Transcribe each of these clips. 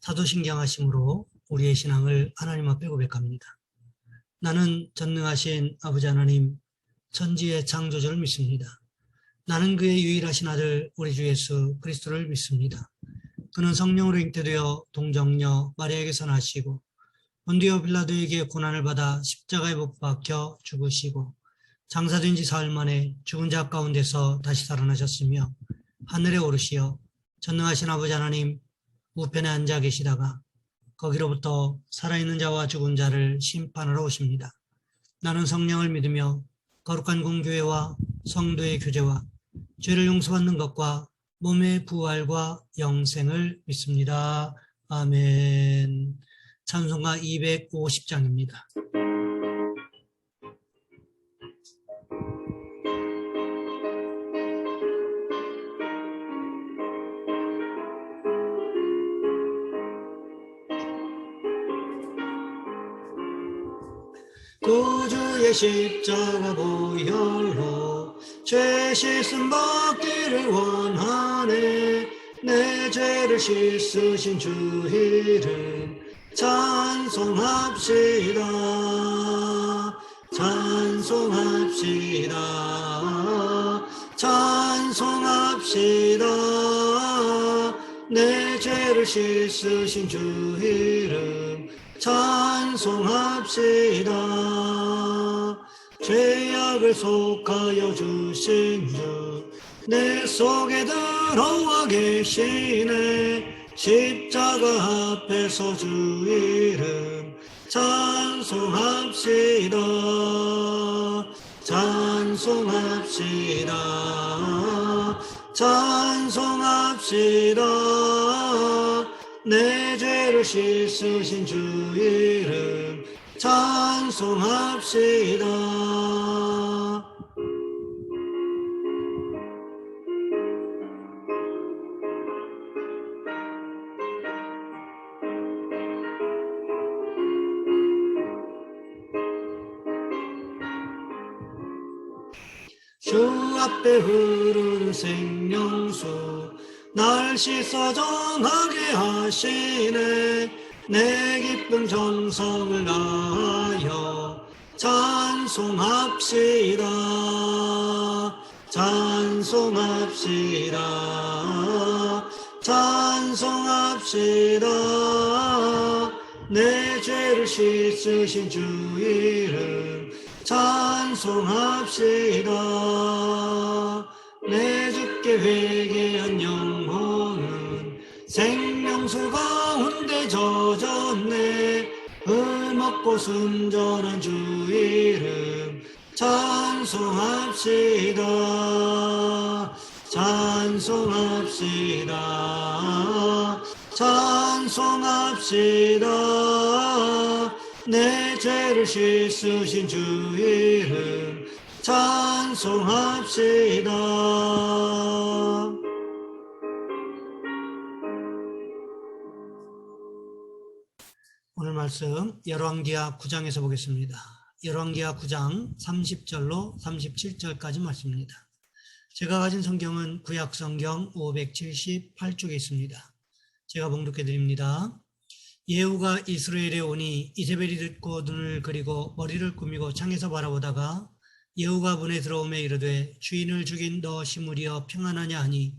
사도신경하심으로 우리의 신앙을 하나님 앞에 고백합니다. 나는 전능하신 아버지 하나님, 천지의 창조주를 믿습니다. 나는 그의 유일하신 아들 우리 주 예수 그리스도를 믿습니다. 그는 성령으로 잉태되어 동정녀 마리아에게서 나시고 본디오 빌라도에게 고난을 받아 십자가에 못 박혀 죽으시고 장사된 지 사흘 만에 죽은 자 가운데서 다시 살아나셨으며 하늘에 오르시어 전능하신 아버지 하나님 우편에 앉아 계시다가 거기로부터 살아있는 자와 죽은 자를 심판하러 오십니다. 나는 성령을 믿으며 거룩한 공교회와 성도의 교제와 죄를 용서받는 것과 몸의 부활과 영생을 믿습니다. 아멘. 찬송가 250장입니다. 구주의 십자가 보혈로 죄 씻음 받기를 원하네. 내 죄를 씻으신 주 이름 찬송합시다. 찬송합시다. 찬송합시다. 내 죄를 씻으신 주 이름 찬송합시다. 죄악을 속하여 주신 주 내 속에 들어와 계시네. 십자가 앞에서 주 이름 찬송합시다. 찬송합시다. 찬송합시다. 내 죄를 씻으신 주 이름 찬송합시다. 주 앞에 흐르는 생명수 날 씻어 정하게 하시네. 내 기쁨 정성을 다하여 찬송합시다. 찬송합시다. 찬송합시다. 내 죄를 씻으신 주 이름 찬송합시다. 내 주께 회개한 영혼은 생명수 가운데 젖었네. 흠없고 순전한 주 이름 찬송합시다. 찬송합시다. 찬송합시다. 내 죄를 씻으신 주 이름 찬송합시다. 오늘 말씀 열왕기하 9장에서 보겠습니다. 열왕기하 9장 30절로 37절까지 말씀입니다. 제가 가진 성경은 구약성경 578쪽에 있습니다. 제가 봉독해 드립니다. 예후가 이스라엘에 오니 이세벨이 듣고 눈을 그리고 머리를 꾸미고 창에서 바라보다가 예후가 문에 들어오매 이르되 주인을 죽인 너 시므리여 평안하냐 하니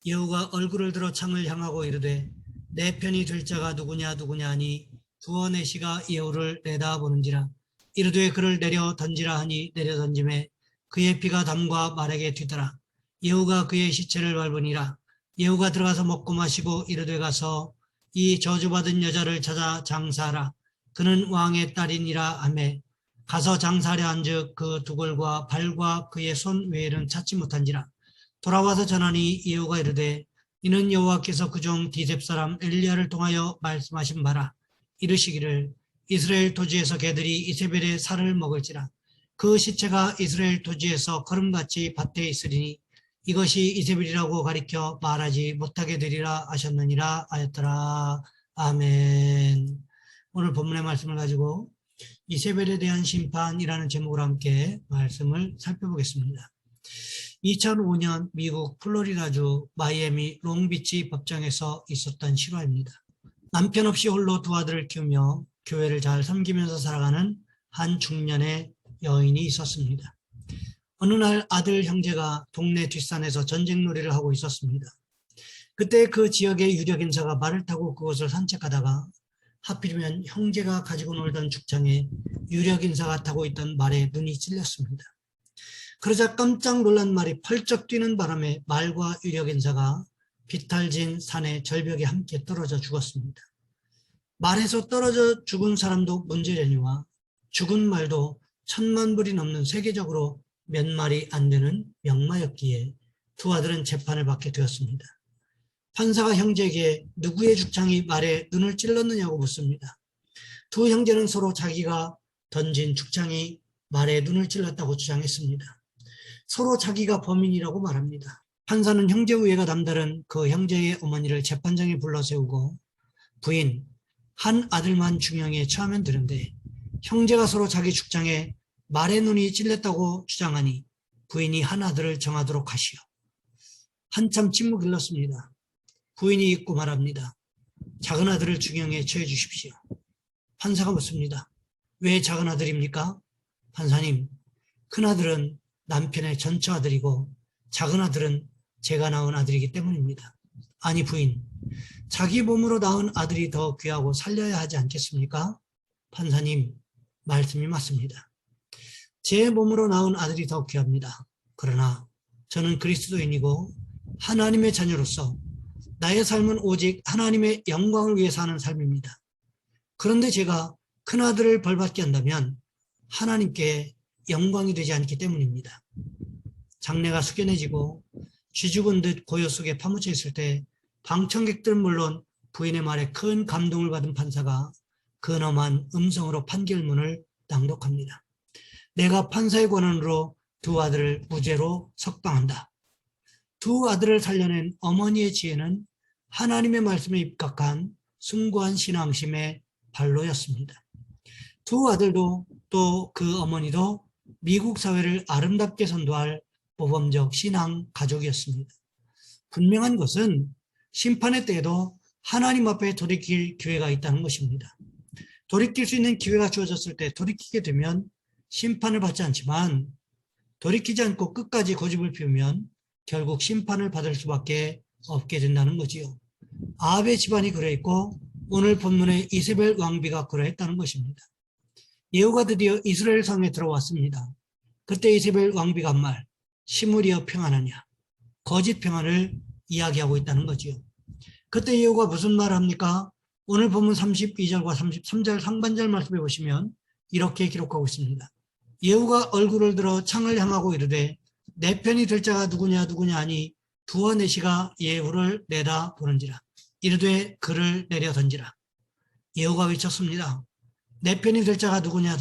예후가 얼굴을 들어 창을 향하고 이르되 내 편이 될 자가 누구냐 하니 구원의 시가 예후를 내다보는지라. 이르되 그를 내려 던지라 하니 내려 던짐에 그의 피가 담과 말에게 튀더라. 예후가 그의 시체를 밟으니라. 예후가 들어가서 먹고 마시고 이르되 가서 이 저주받은 여자를 찾아 장사하라. 그는 왕의 딸이니라 하매 가서 장사하려 한즉 그 두골과 발과 그의 손 외에는 찾지 못한지라. 돌아와서 전하니 예후가 이르되 이는 여호와께서 그종 디셉 사람 엘리야를 통하여 말씀하신 바라. 이르시기를 이스라엘 토지에서 개들이 이세벨의 살을 먹을지라. 그 시체가 이스라엘 토지에서 거름같이 밭에 있으리니 이것이 이세벨이라고 가리켜 말하지 못하게 되리라 하셨느니라 하였더라. 아멘. 오늘 본문의 말씀을 가지고 이세벨에 대한 심판이라는 제목으로 함께 말씀을 살펴보겠습니다. 2005년 미국 플로리다주 마이애미 롱비치 법정에서 있었던 실화입니다. 남편 없이 홀로 두 아들을 키우며 교회를 잘 섬기면서 살아가는 한 중년의 여인이 있었습니다. 어느 날 아들 형제가 동네 뒷산에서 전쟁놀이를 하고 있었습니다. 그때 그 지역의 유력 인사가 말을 타고 그곳을 산책하다가 하필이면 형제가 가지고 놀던 죽창에 유력 인사가 타고 있던 말에 눈이 찔렸습니다. 그러자 깜짝 놀란 말이 펄쩍 뛰는 바람에 말과 유력 인사가 비탈진 산의 절벽에 함께 떨어져 죽었습니다. 말에서 떨어져 죽은 사람도 문제려니와 죽은 말도 1000만 불이 넘는 세계적으로 몇 마리 안 되는 명마였기에 두 아들은 재판을 받게 되었습니다. 판사가 형제에게 누구의 죽창이 말에 눈을 찔렀느냐고 묻습니다. 두 형제는 서로 자기가 던진 죽창이 말에 눈을 찔렀다고 주장했습니다. 서로 자기가 범인이라고 말합니다. 판사는 형제 우애가 남다른 그 형제의 어머니를 재판장에 불러 세우고 부인, 한 아들만 중형에 처하면 되는데 형제가 서로 자기 죽창에 말의 눈이 찔렸다고 주장하니 부인이 한 아들을 정하도록 하시오. 한참 침묵이 흘렀습니다. 부인이 잊고 말합니다. 작은 아들을 중형에 처해 주십시오. 판사가 묻습니다. 왜 작은 아들입니까? 판사님, 큰 아들은 남편의 전처 아들이고 작은 아들은 제가 낳은 아들이기 때문입니다. 아니 부인, 자기 몸으로 낳은 아들이 더 귀하고 살려야 하지 않겠습니까? 판사님, 말씀이 맞습니다. 제 몸으로 낳은 아들이 더 귀합니다. 그러나 저는 그리스도인이고 하나님의 자녀로서 나의 삶은 오직 하나님의 영광을 위해 사는 삶입니다. 그런데 제가 큰아들을 벌받게 한다면 하나님께 영광이 되지 않기 때문입니다. 장례가 숙연해지고 쥐 죽은 듯 고요 속에 파묻혀 있을 때 방청객들은 물론 부인의 말에 큰 감동을 받은 판사가 근엄한 음성으로 판결문을 낭독합니다. 내가 판사의 권한으로 두 아들을 무죄로 석방한다. 두 아들을 살려낸 어머니의 지혜는 하나님의 말씀에 입각한 숭고한 신앙심의 발로였습니다. 두 아들도 또 그 어머니도 미국 사회를 아름답게 선도할 모범적 신앙 가족이었습니다. 분명한 것은 심판의 때에도 하나님 앞에 돌이킬 기회가 있다는 것입니다. 돌이킬 수 있는 기회가 주어졌을 때 돌이키게 되면 심판을 받지 않지만 돌이키지 않고 끝까지 고집을 피우면 결국 심판을 받을 수밖에 없게 된다는 거지요. 아합의 집안이 그러했고 오늘 본문의 이세벨 왕비가 그러했다는 것입니다. 예후가 드디어 이스라엘 성에 들어왔습니다. 그때 이세벨 왕비가 한 말, 시므리여 평안하냐, 거짓 평안을 이야기하고 있다는 거지요. 그때 예후가 무슨 말을 합니까? 오늘 본문 32절과 33절 상반절 말씀해 보시면 이렇게 기록하고 있습니다. 예후가 얼굴을 들어 창을 향하고 이르되 내 편이 될 자가 누구냐 하니 두어 내시가 예후를 내다 보는지라. 이르되 그를 내려 던지라. 예후가 외쳤습니다. 내 편이 될 자가 누구냐.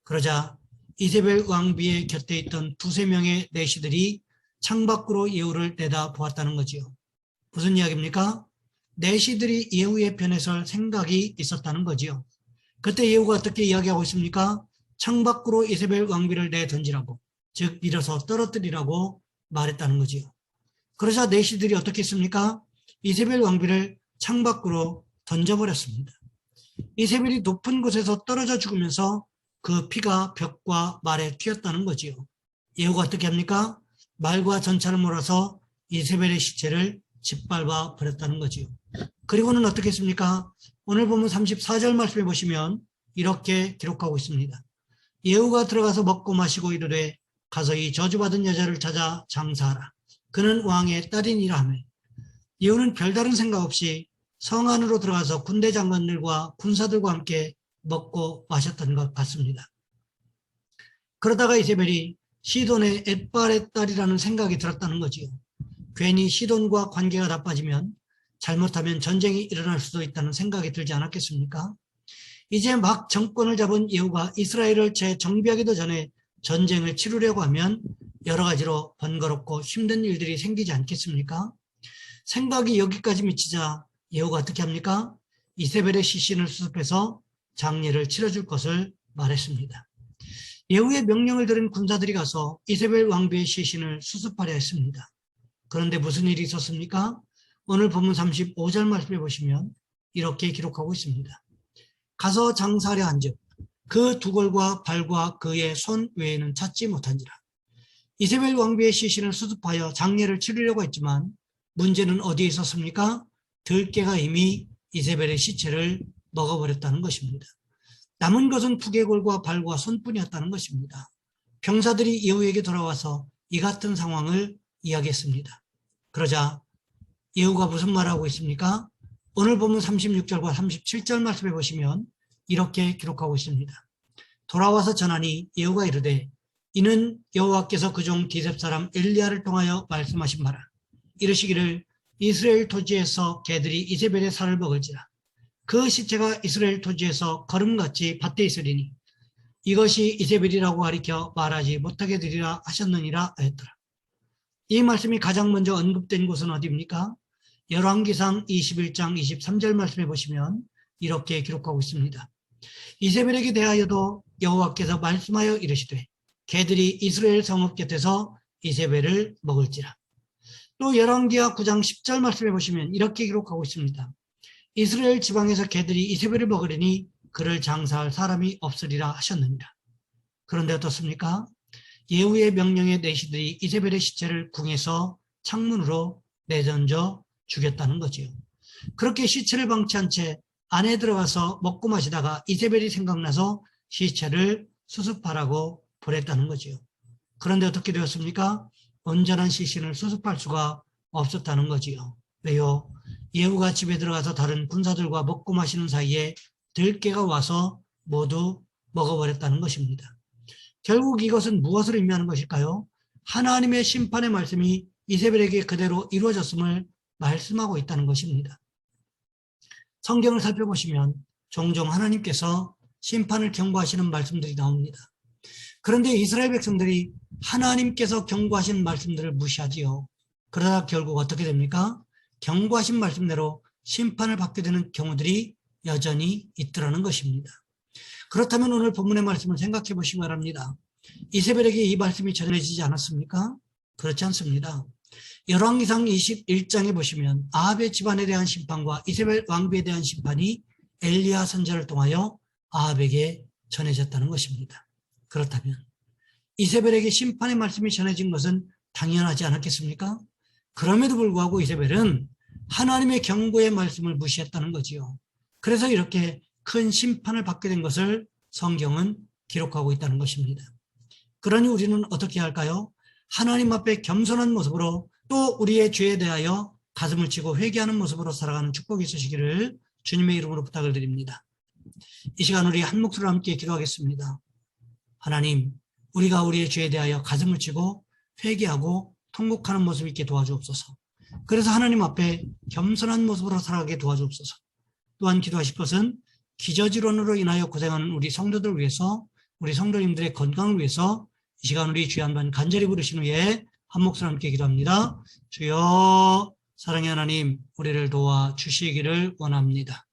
그러자 이세벨 왕비의 곁에 있던 두세 명의 내시들이 창밖으로 예후를 내다 보았다는 거지요. 무슨 이야기입니까? 내시들이 예후의 편에 설 생각이 있었다는 거지요. 그때 예후가 어떻게 이야기하고 있습니까? 창밖으로 이세벨 왕비를 내던지라고, 즉 밀어서 떨어뜨리라고 말했다는 거지요. 그러자 내시들이 어떻게 했습니까? 이세벨 왕비를 창밖으로 던져버렸습니다. 이세벨이 높은 곳에서 떨어져 죽으면서 그 피가 벽과 말에 튀었다는 거지요. 예후가 어떻게 합니까? 말과 전차를 몰아서 이세벨의 시체를 짓밟아 버렸다는 거지요. 그리고는 어떻게 했습니까? 오늘 보면 34절 말씀해 보시면 이렇게 기록하고 있습니다. 예후가 들어가서 먹고 마시고 이르되 가서 이 저주받은 여자를 찾아 장사하라. 그는 왕의 딸이니라 하며 예후는 별다른 생각 없이 성 안으로 들어가서 군대 장관들과 군사들과 함께 먹고 마셨던 것 같습니다. 그러다가 이세벨이 시돈의 엣발의 딸이라는 생각이 들었다는 거지요. 괜히 시돈과 관계가 나빠지면 잘못하면 전쟁이 일어날 수도 있다는 생각이 들지 않았겠습니까? 이제 막 정권을 잡은 예후가 이스라엘을 재정비하기도 전에 전쟁을 치르려고 하면 여러 가지로 번거롭고 힘든 일들이 생기지 않겠습니까? 생각이 여기까지 미치자 예후가 어떻게 합니까? 이세벨의 시신을 수습해서 장례를 치러줄 것을 말했습니다. 예후의 명령을 들은 군사들이 가서 이세벨 왕비의 시신을 수습하려 했습니다. 그런데 무슨 일이 있었습니까? 오늘 본문 35절 말씀해 보시면 이렇게 기록하고 있습니다. 가서 장사하려 한즉 그 두골과 발과 그의 손 외에는 찾지 못한지라. 이세벨 왕비의 시신을 수습하여 장례를 치르려고 했지만 문제는 어디에 있었습니까? 들깨가 이미 이세벨의 시체를 먹어버렸다는 것입니다. 남은 것은 두개골과 발과 손뿐이었다는 것입니다. 병사들이 예후에게 돌아와서 이 같은 상황을 이야기했습니다. 그러자 예후가 무슨 말을 하고 있습니까? 오늘 본문 36절과 37절 말씀해 보시면 이렇게 기록하고 있습니다. 돌아와서 전하니 예후가 이르되 이는 여호와께서 그종 디셉 사람 엘리야를 통하여 말씀하신 바라. 이르시기를 이스라엘 토지에서 개들이 이세벨의 살을 먹을지라. 그 시체가 이스라엘 토지에서 거름같이 밭에 있으리니 이것이 이세벨이라고 가리켜 말하지 못하게 되리라 하셨느니라 하였더라. 이 말씀이 가장 먼저 언급된 곳은 어디입니까? 열왕기상 21장 23절 말씀해 보시면 이렇게 기록하고 있습니다. 이세벨에게 대하여도 여호와께서 말씀하여 이르시되 개들이 이스라엘 성읍 곁에서 이세벨을 먹을지라. 또 열왕기하 9장 10절 말씀해 보시면 이렇게 기록하고 있습니다. 이스라엘 지방에서 개들이 이세벨을 먹으리니 그를 장사할 사람이 없으리라 하셨느니라. 그런데 어떻습니까? 예후의 명령에 내시들이 이세벨의 시체를 궁에서 창문으로 내던져 죽였다는 거지요. 그렇게 시체를 방치한 채 안에 들어가서 먹고 마시다가 이세벨이 생각나서 시체를 수습하라고 보냈다는 거지요. 그런데 어떻게 되었습니까? 온전한 시신을 수습할 수가 없었다는 거지요. 왜요? 예후가 집에 들어가서 다른 군사들과 먹고 마시는 사이에 들깨가 와서 모두 먹어버렸다는 것입니다. 결국 이것은 무엇을 의미하는 것일까요? 하나님의 심판의 말씀이 이세벨에게 그대로 이루어졌음을 말씀하고 있다는 것입니다. 성경을 살펴보시면 종종 하나님께서 심판을 경고하시는 말씀들이 나옵니다. 그런데 이스라엘 백성들이 하나님께서 경고하신 말씀들을 무시하지요. 그러다 결국 어떻게 됩니까? 경고하신 말씀대로 심판을 받게 되는 경우들이 여전히 있더라는 것입니다. 그렇다면 오늘 본문의 말씀을 생각해 보시기 바랍니다. 이세벨에게 이 말씀이 전해지지 않았습니까? 그렇지 않습니다. 열왕기상 21장에 보시면 아합의 집안에 대한 심판과 이세벨 왕비에 대한 심판이 엘리야 선지자를 통하여 아합에게 전해졌다는 것입니다. 그렇다면 이세벨에게 심판의 말씀이 전해진 것은 당연하지 않았겠습니까? 그럼에도 불구하고 이세벨은 하나님의 경고의 말씀을 무시했다는 거지요. 그래서 이렇게 큰 심판을 받게 된 것을 성경은 기록하고 있다는 것입니다. 그러니 우리는 어떻게 할까요? 하나님 앞에 겸손한 모습으로 또 우리의 죄에 대하여 가슴을 치고 회개하는 모습으로 살아가는 축복이 있으시기를 주님의 이름으로 부탁을 드립니다. 이 시간 우리 한 목소리로 함께 기도하겠습니다. 하나님, 우리가 우리의 죄에 대하여 가슴을 치고 회개하고 통곡하는 모습 있게 도와주옵소서. 그래서 하나님 앞에 겸손한 모습으로 살아가게 도와주옵소서. 또한 기도하실 것은 기저질환으로 인하여 고생하는 우리 성도들을 위해서, 우리 성도님들의 건강을 위해서 이 시간 우리 주여 한번 간절히 부르신 후에 한 목소리 함께 기도합니다. 주여, 사랑의 하나님, 우리를 도와주시기를 원합니다.